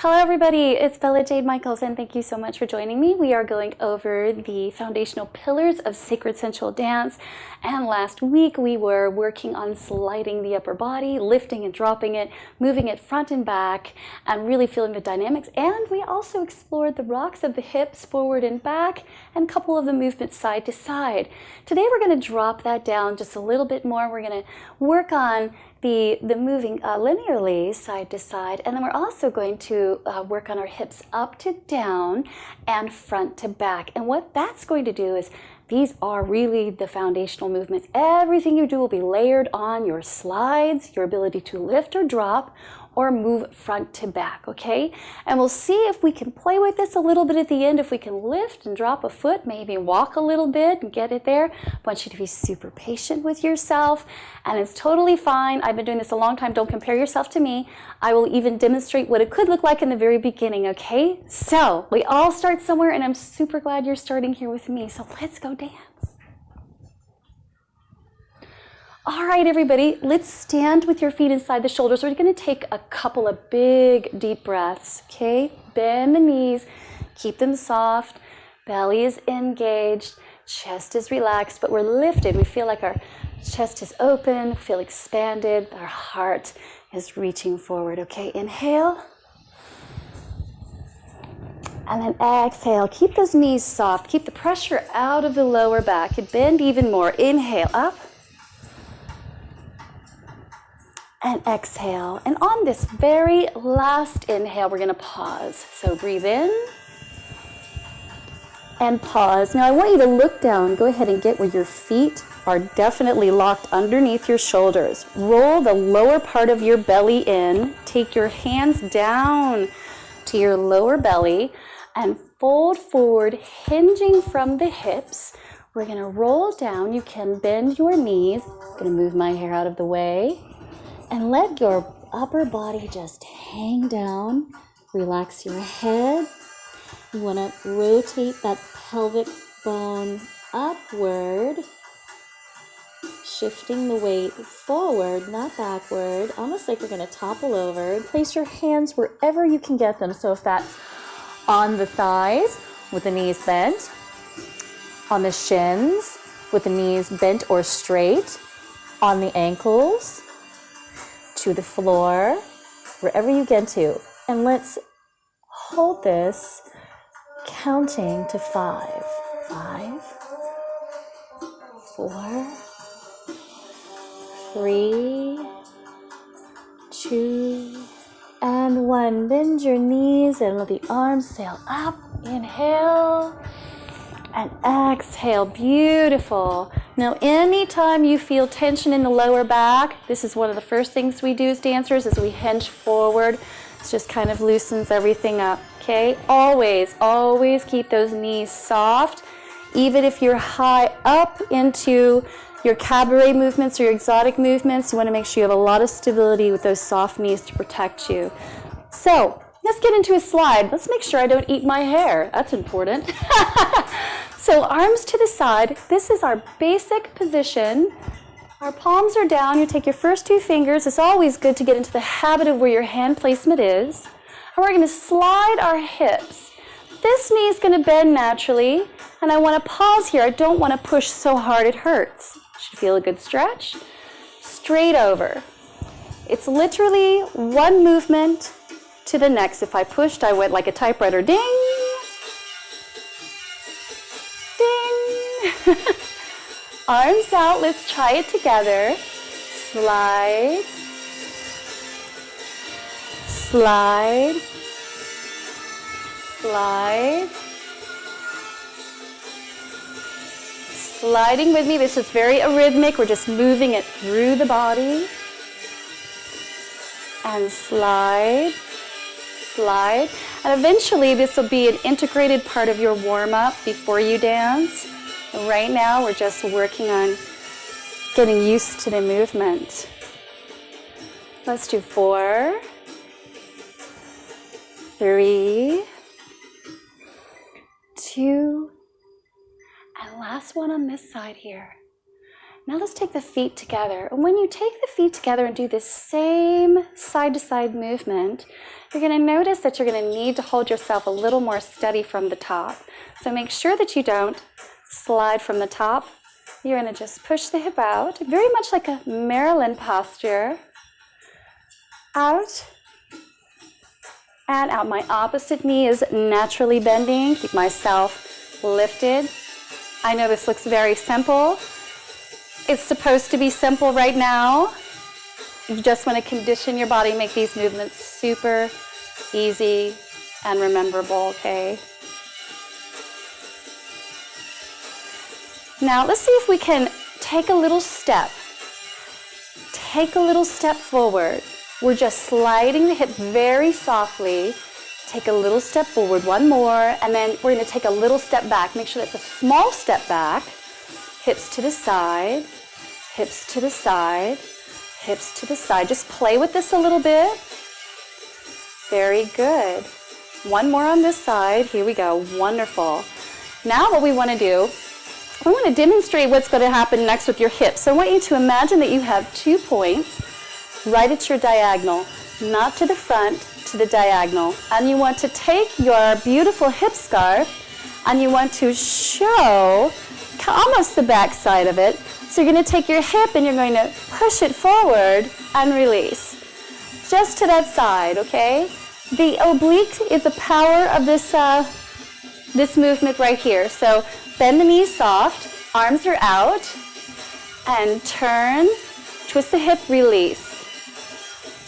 Hello everybody, it's Bella Jade Michaels and thank you so much for joining me. We are going over the foundational pillars of sacred sensual dance, and last week we were working on sliding the upper body, lifting and dropping it, moving it front and back, and really feeling the dynamics. And we also explored the rocks of the hips forward and back and a couple of the movements side to side. Today we're going to drop that down just a little bit more. We're going to work on the moving linearly side to side, and then we're also going to work on our hips up to down and front to back. And what that's going to do is, these are really the foundational movements. Everything you do will be layered on your slides, your ability to lift or drop or move front to back, okay? And we'll see if we can play with this a little bit at the end, if we can lift and drop a foot, maybe walk a little bit and get it there. I want you to be super patient with yourself, and it's totally fine. I've been doing this a long time. Don't compare yourself to me. I will even demonstrate what it could look like in the very beginning, okay? So we all start somewhere, and I'm super glad you're starting here with me. So let's go dance. All right, everybody, let's stand with your feet inside the shoulders. We're going to take a couple of big, deep breaths, okay? Bend the knees, keep them soft, belly is engaged, chest is relaxed, but we're lifted. We feel like our chest is open, feel expanded, our heart is reaching forward, okay? Inhale, and then exhale. Keep those knees soft, keep the pressure out of the lower back, and bend even more. Inhale, up. And exhale. And on this very last inhale, we're going to pause. So breathe in and pause. Now I want you to look down. Go ahead and get where your feet are definitely locked underneath your shoulders. Roll the lower part of your belly in. Take your hands down to your lower belly and fold forward, hinging from the hips. We're going to roll down. You can bend your knees. I'm going to move my hair out of the way. And let your upper body just hang down. Relax your head. You want to rotate that pelvic bone upward, shifting the weight forward, not backward, almost like you're going to topple over. Place your hands wherever you can get them. So if that's on the thighs with the knees bent, on the shins with the knees bent or straight, on the ankles, to the floor, wherever you get to. And let's hold this, counting to 5. 5, 4, 3, 2, and 1. Bend your knees and let the arms sail up. Inhale and exhale. Beautiful. Now, anytime you feel tension in the lower back, this is one of the first things we do as dancers, is we hinge forward. It just kind of loosens everything up, okay? Always, always keep those knees soft. Even if you're high up into your cabaret movements or your exotic movements, you want to make sure you have a lot of stability with those soft knees to protect you. So, let's get into a slide. Let's make sure I don't eat my hair. That's important. So arms to the side. This is our basic position. Our palms are down. You take your first 2 fingers. It's always good to get into the habit of where your hand placement is. And we're going to slide our hips. This knee is going to bend naturally. And I want to pause here. I don't want to push so hard it hurts. You should feel a good stretch. Straight over. It's literally one movement to the next. If I pushed, I went like a typewriter. Ding! Ding! Arms out. Let's try it together. Slide. Slide. Slide. Sliding with me. This is very arrhythmic. We're just moving it through the body. And slide. Slide. And eventually this will be an integrated part of your warm-up before you dance. Right now we're just working on getting used to the movement. Let's do 4, 3, 2, and last one on this side here. Now let's take the feet together. And when you take the feet together and do this same side-to-side movement, you're going to notice that you're going to need to hold yourself a little more steady from the top. So make sure that you don't slide from the top. You're going to just push the hip out, very much like a Maryland posture. Out and out. My opposite knee is naturally bending. Keep myself lifted. I know this looks very simple. It's supposed to be simple right now. You just want to condition your body, make these movements super easy and rememberable, okay? Now let's see if we can take a little step. Take a little step forward. We're just sliding the hip very softly. Take a little step forward, one more, and then we're going to take a little step back. Make sure that's a small step back. Hips to the side, hips to the side, hips to the side. Just play with this a little bit. Very good. One more on this side. Here we go. Wonderful. Now what we want to do, we want to demonstrate what's going to happen next with your hips. So I want you to imagine that you have 2 points right at your diagonal, not to the front, to the diagonal. And you want to take your beautiful hip scarf and you want to show almost the back side of it. So you're going to take your hip and you're going to push it forward and release. Just to that side, okay? The oblique is the power of this, this movement right here. So bend the knees soft, arms are out, and turn, twist the hip, release.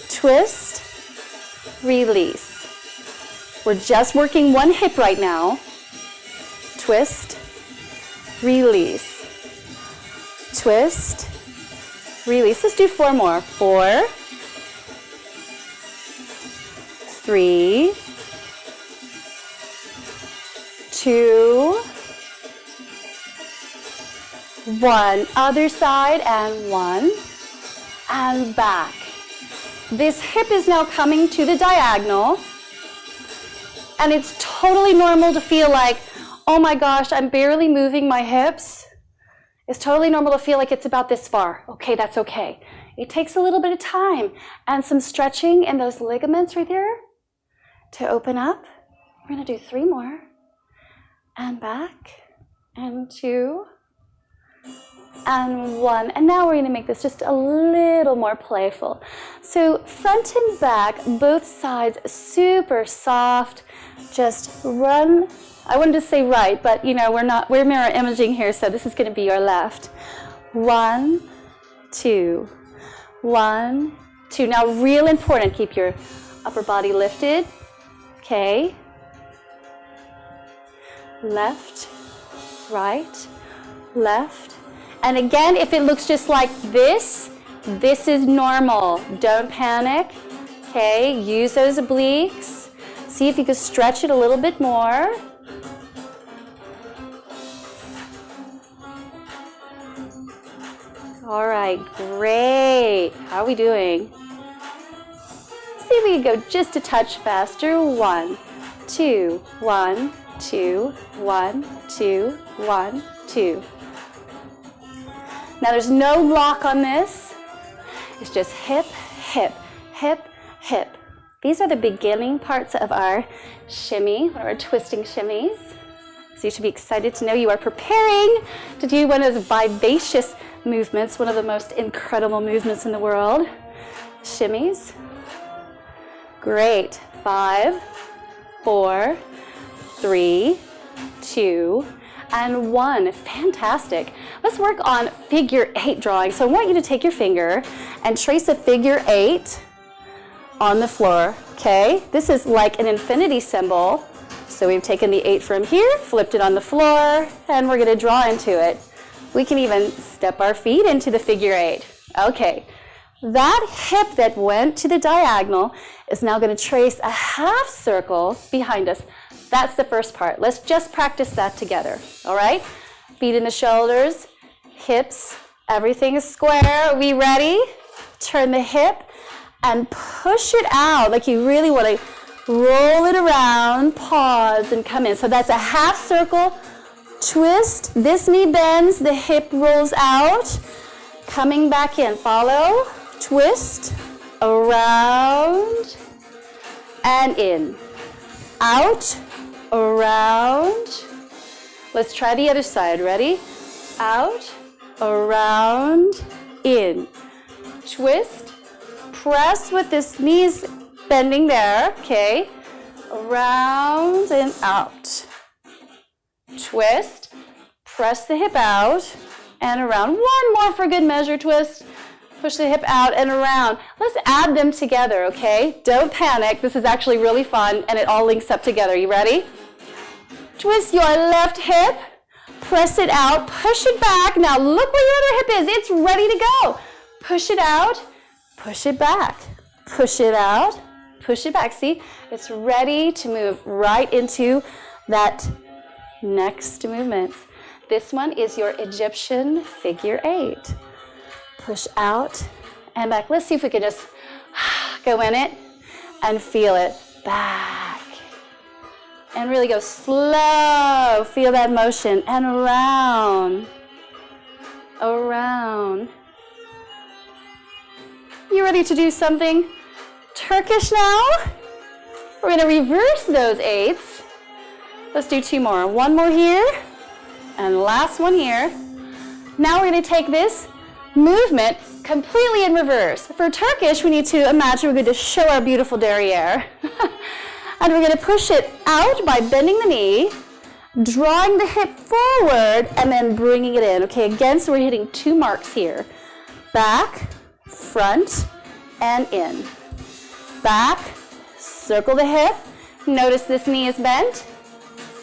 Twist, release. We're just working one hip right now. Twist, release. Twist, release. Let's do 4 more. 4, 3, 2, 1. Other side, and 1, and back. This hip is now coming to the diagonal, and it's totally normal to feel like, oh my gosh, I'm barely moving my hips. It's totally normal to feel like it's about this far. Okay, that's okay. It takes a little bit of time and some stretching in those ligaments right there to open up. We're going to do 3 more, and back, and 2, and 1. And now we're going to make this just a little more playful. So front and back, both sides, super soft. Just run. I wanted to say right, but you know, we're mirror imaging here, so this is going to be your left. 1, 2, 1, 2. Now, real important, keep your upper body lifted. Okay. Left, right, left. And again, if it looks just like this is normal. Don't panic. Okay, use those obliques. See if you can stretch it a little bit more. All right, great. How are we doing? See if we can go just a touch faster. 1, 2, 1, 2, 1, 2, 1, 2. Now there's no lock on this. It's just hip, hip, hip, hip. These are the beginning parts of our shimmy, or our twisting shimmies. So you should be excited to know you are preparing to do one of those vivacious movements, one of the most incredible movements in the world. Shimmies. Great. 5, 4, 3, 2, and 1. Fantastic. Let's work on figure 8 drawing. So I want you to take your finger and trace a figure 8 on the floor. Okay? This is like an infinity symbol. So we've taken the 8 from here, flipped it on the floor, and we're going to draw into it. We can even step our feet into the figure 8. Okay. That hip that went to the diagonal is now going to trace a half circle behind us. That's the first part. Let's just practice that together, all right? Feet in the shoulders, hips, everything is square. Are we ready? Turn the hip and push it out like you really want to roll it around, pause, and come in. So that's a half circle, twist. This knee bends, the hip rolls out. Coming back in, follow, twist, around, and in. Out, around. Let's try the other side, ready? Out, around, in. Twist, press with this knees bending there, okay? Around and out. Twist, press the hip out and around. One more for good measure, twist. Push the hip out and around. Let's add them together, okay? Don't panic. This is actually really fun and it all links up together. You ready? Twist your left hip, press it out, push it back. Now look where your other hip is. It's ready to go. Push it out, push it back. Push it out, push it back. See, it's ready to move right into that next movement. This one is your Egyptian figure 8. Push out and back. Let's see if we can just go in it and feel it back. And really go slow. Feel that motion and around. Around. You ready to do something Turkish now? We're going to reverse those 8s. Let's do 2 more. 1 more here. And last one here. Now we're going to take this movement completely in reverse. For Turkish, we need to imagine we're going to show our beautiful derriere. And we're going to push it out by bending the knee, drawing the hip forward, and then bringing it in. Okay, again, so we're hitting 2 marks here. Back, front, and in. Back, circle the hip. Notice this knee is bent.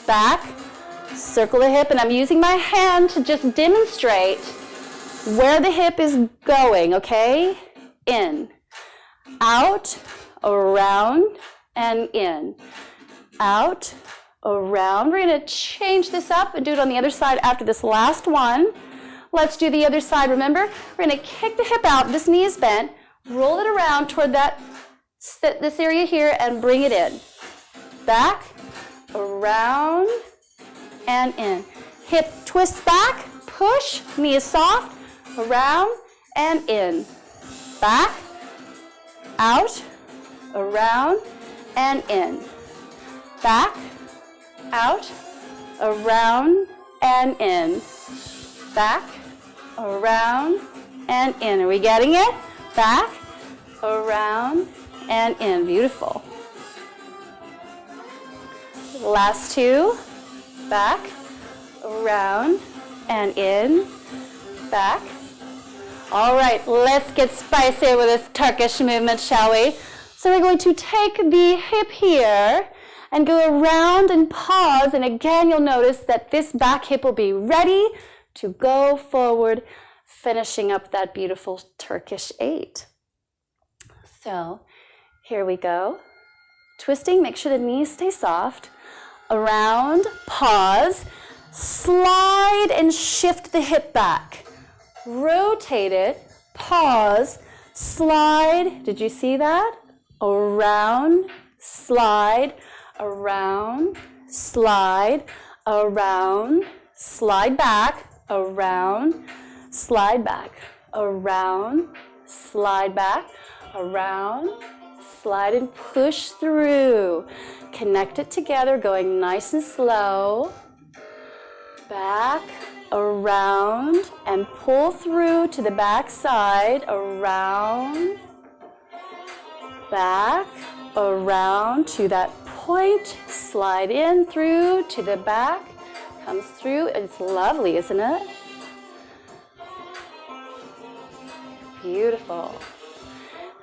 Back, circle the hip, and I'm using my hand to just demonstrate where the hip is going, okay? In, out, around, and in. Out, around. We're going to change this up and do it on the other side after this last one. Let's do the other side. Remember, we're going to kick the hip out. This knee is bent. Roll it around toward this area here and bring it in. Back, around, and in. Hip twist back, push, knee is soft, around, and in. Back, out, around, and in. Back, out, around, and in. Back, around, and in. Are we getting it? Back, around, and in. Beautiful. Last 2. Back, around, and in. Back. All right, let's get spicy with this Turkish movement, shall we? So we're going to take the hip here and go around and pause. And again, you'll notice that this back hip will be ready to go forward, finishing up that beautiful Turkish 8. So here we go. Twisting, make sure the knees stay soft. Around, pause, slide and shift the hip back. Rotate it, pause, slide. Did you see that? Around, slide, around, slide, around, slide back, around, slide back, around, slide back, around, slide and push through. Connect it together, going nice and slow. Back, around, and pull through to the back side, around, back, around to that point, slide in through to the back, comes through. It's lovely, isn't it? Beautiful.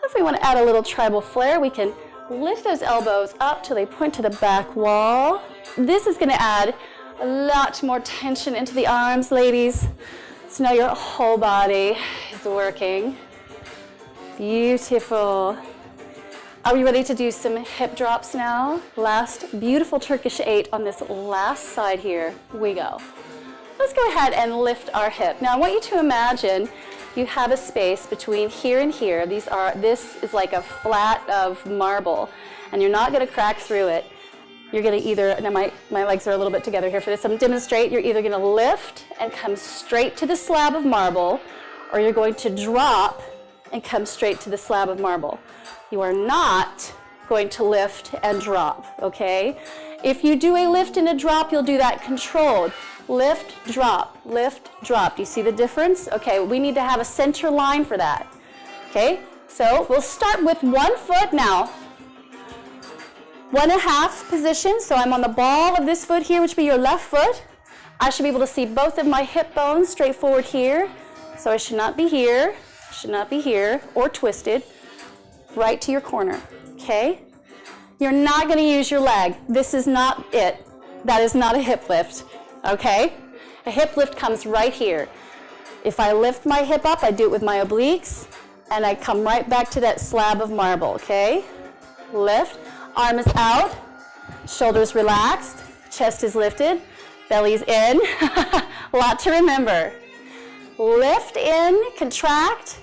If we want to add a little tribal flair, we can lift those elbows up till they point to the back wall. This is going to add a lot more tension into the arms, ladies. So now your whole body is working. Beautiful. Are we ready to do some hip drops now? Last beautiful Turkish 8 on this last side here. We go. Let's go ahead and lift our hip. Now I want you to imagine you have a space between here and here. This is like a flat of marble, and you're not going to crack through it. You're going to either, now my legs are a little bit together here for this. I'm going to demonstrate. You're either going to lift and come straight to the slab of marble, or you're going to drop and come straight to the slab of marble. You are not going to lift and drop, okay? If you do a lift and a drop, you'll do that controlled. Lift, drop, lift, drop. Do you see the difference? Okay, we need to have a center line for that. Okay, so we'll start with 1 foot now. 1.5 position, so I'm on the ball of this foot here, which would be your left foot. I should be able to see both of my hip bones straight forward here. So I should not be here, or twisted, right to your corner, okay? You're not gonna use your leg. This is not it. That is not a hip lift, okay? A hip lift comes right here. If I lift my hip up, I do it with my obliques, and I come right back to that slab of marble, okay? Lift, arm is out, shoulders relaxed, chest is lifted, belly's in. A lot to remember. Lift in, contract,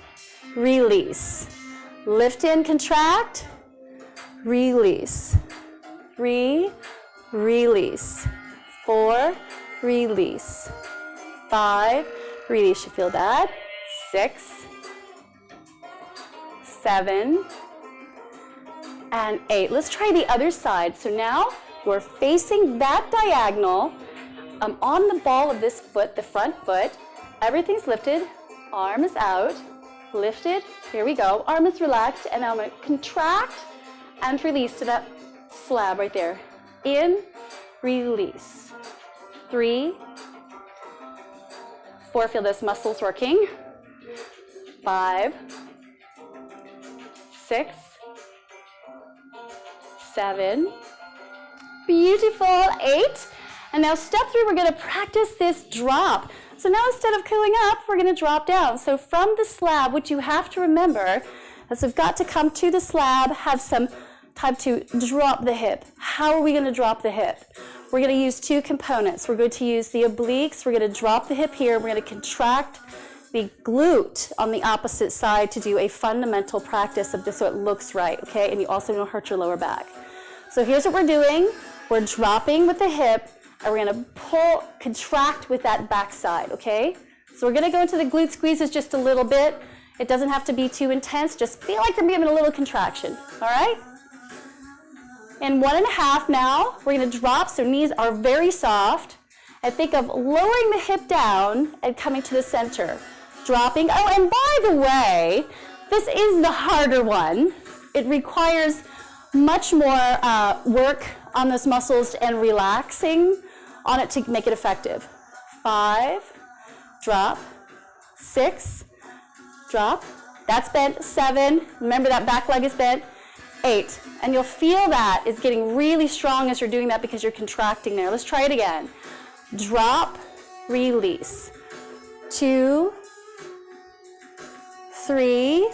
release. Lift in, contract, release. 3, release. 4, release. 5, release. You feel that? 6, 7, and 8. Let's try the other side. So now you're facing that diagonal. I'm on the ball of this foot, the front foot. Everything's lifted. Arm is out. Lifted. Here we go. Arm is relaxed. And now I'm going to contract and release to that slab right there. In, release. 3, 4. Feel those muscles working. 5, 6, 7. Beautiful. 8. And now step 3, we're going to practice this drop. So now instead of going up, we're going to drop down. So from the slab, what you have to remember is we've got to come to the slab, have some time to drop the hip. How are we going to drop the hip? We're going to use 2 components. We're going to use the obliques. We're going to drop the hip here. We're going to contract the glute on the opposite side to do a fundamental practice of this so it looks right, okay? And you also don't hurt your lower back. So here's what we're doing. We're dropping with the hip, and we're going to pull, contract with that back side, okay? So we're going to go into the glute squeezes just a little bit. It doesn't have to be too intense. Just feel like you're giving a little contraction, all right? And 1.5 now, we're going to drop, so knees are very soft. And think of lowering the hip down and coming to the center. Dropping. Oh, and by the way, this is the harder one. It requires much more work on those muscles and relaxing on it to make it effective. 5, drop. 6, drop. That's bent. 7, remember that back leg is bent. 8, and you'll feel that it's getting really strong as you're doing that because you're contracting there. Let's try it again. Drop, release. 2, 3,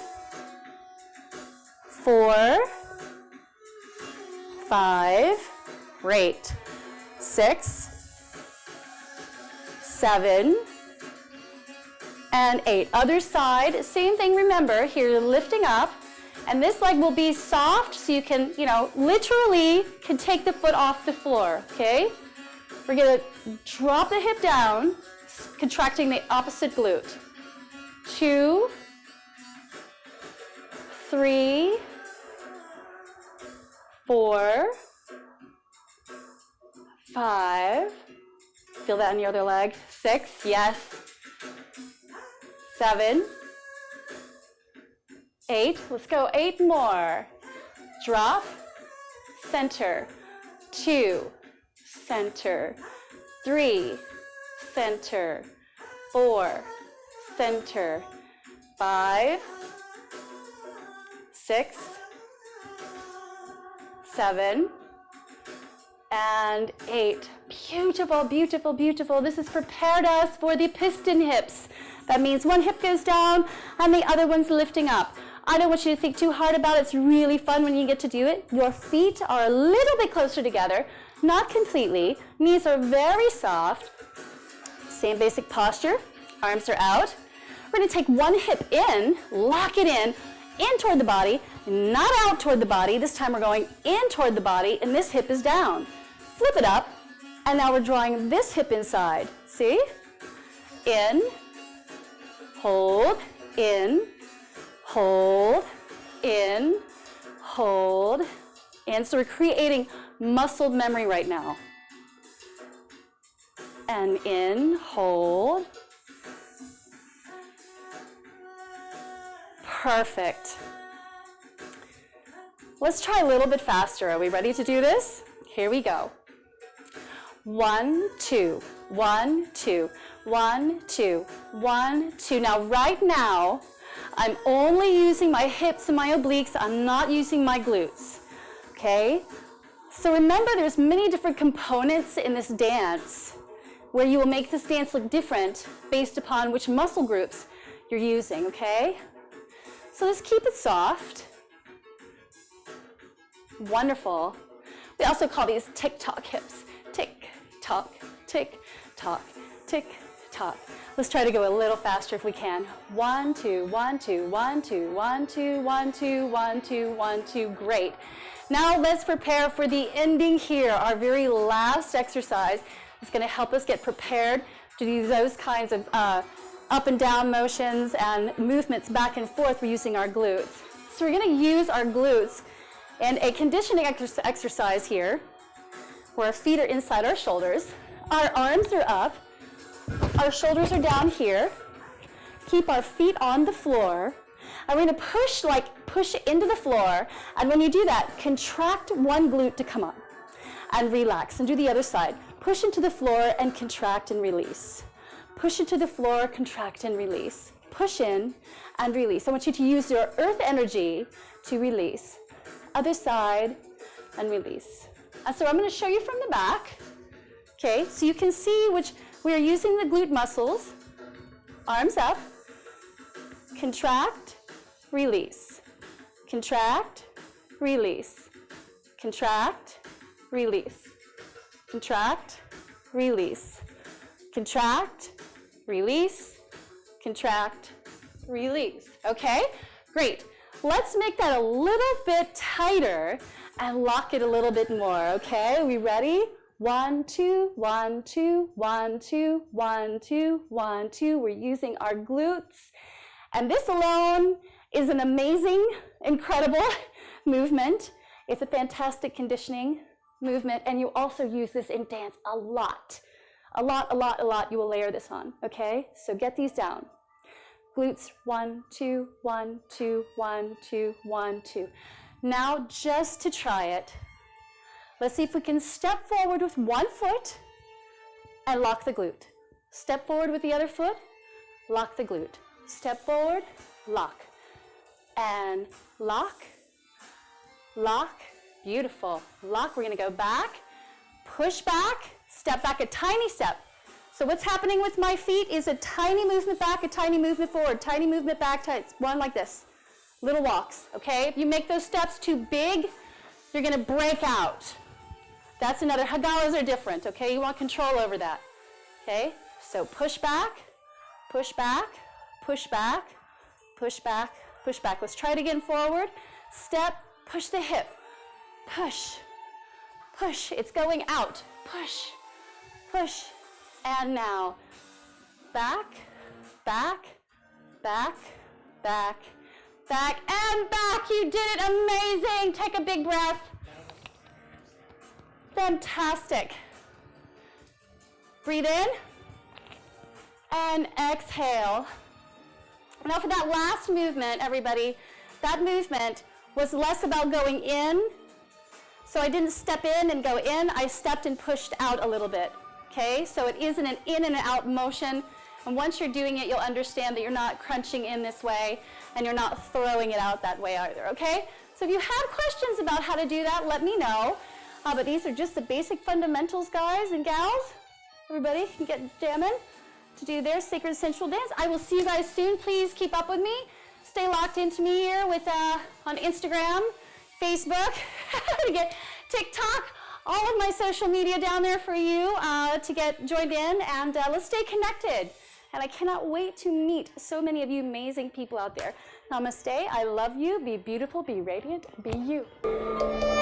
4, 5, great. 6, 7, and 8. Other side, same thing. Remember, here you're lifting up, and this leg will be soft so you can, literally can take the foot off the floor, okay? We're gonna drop the hip down, contracting the opposite glute. 2, 3, 4, 5. Feel that on your other leg. 6, yes. 7, 8. Let's go 8 more. Drop, center. 2, center. 3, center. 4, center. 5, 6, 7, and 8. Beautiful, beautiful, beautiful. This has prepared us for the piston hips. That means one hip goes down and the other one's lifting up. I don't want you to think too hard about it. It's really fun when you get to do it. Your feet are a little bit closer together, not completely. Knees are very soft. Same basic posture. Arms are out. We're going to take one hip in, lock it in toward the body, not out toward the body. This time we're going in toward the body, and this hip is down. Flip it up, and now we're drawing this hip inside. See? In, hold, in, hold, in, hold, in. So we're creating muscle memory right now. And in, hold. Perfect. Let's try a little bit faster. Are we ready to do this? Here we go. 1, 2, 1, 2, 1, 2, 1, 2. Now, right now, I'm only using my hips and my obliques. I'm not using my glutes. Okay? So remember, there's many different components in this dance where you will make this dance look different based upon which muscle groups you're using, okay? So just keep it soft. Wonderful. We also call these tick-tock hips. Tick-tock, tick-tock, tick-tock. Let's try to go a little faster if we can. 1, 2, 1, 2, 1, 2, 1, 2, 1, 2, 1, 2, 1, 2. Great. Now let's prepare for the ending here. Our very last exercise is going to help us get prepared to do those kinds of up and down motions and movements back and forth. We're using our glutes. So we're going to use our glutes in a conditioning exercise here, where our feet are inside our shoulders, our arms are up, our shoulders are down here. Keep our feet on the floor, and we're going to push into the floor. And when you do that, contract one glute to come up and relax, and do the other side. Push into the floor and contract and release. Push into the floor, contract and release. Push in and release. I want you to use your earth energy to release. Other side and release. And so I'm going to show you from the back. Okay, so you can see which we are using the glute muscles. Arms up. Contract, release. Contract, release. Contract, release. Contract, release. Contract, release. Contract, release. Okay, great. Let's make that a little bit tighter and lock it a little bit more, okay? Are we ready? 1, 2, 1, 2, 1, 2, 1, 2, 1, 2. We're using our glutes. And this alone is an amazing, incredible movement. It's a fantastic conditioning movement, and you also use this in dance a lot. A lot. You will layer this on, okay? So get these down. Glutes, 1, 2, 1, 2, 1, 2, 1, 2. Now, just to try it, let's see if we can step forward with one foot and lock the glute. Step forward with the other foot, lock the glute. Step forward, lock. And lock, lock. Beautiful. Lock. We're going to go back, push back, step back, a tiny step. So what's happening with my feet is a tiny movement back, a tiny movement forward, tiny movement back, one like this. Little walks, okay? If you make those steps too big, you're going to break out. That's another. Hagalas are different, okay? You want control over that, okay? So push back, push back, push back, push back, push back. Let's try it again. Forward, step, push the hip. Push, push, it's going out. Push, push, and now back, back, back, back, back, and back. You did it, amazing. Take a big breath. Fantastic. Breathe in and exhale. Now for that last movement, everybody, that movement was less about going in. So I didn't step in and go in, I stepped and pushed out a little bit, okay? So it isn't an in and out motion, and once you're doing it, you'll understand that you're not crunching in this way, and you're not throwing it out that way either, okay? So if you have questions about how to do that, let me know, but these are just the basic fundamentals, guys and gals. Everybody can get jamming to do their sacred sensual dance. I will see you guys soon. Please keep up with me. Stay locked into me here with on Instagram, Facebook, to get TikTok, all of my social media down there for you to get joined in, and let's stay connected. And I cannot wait to meet so many of you amazing people out there. Namaste, I love you, be beautiful, be radiant, be you.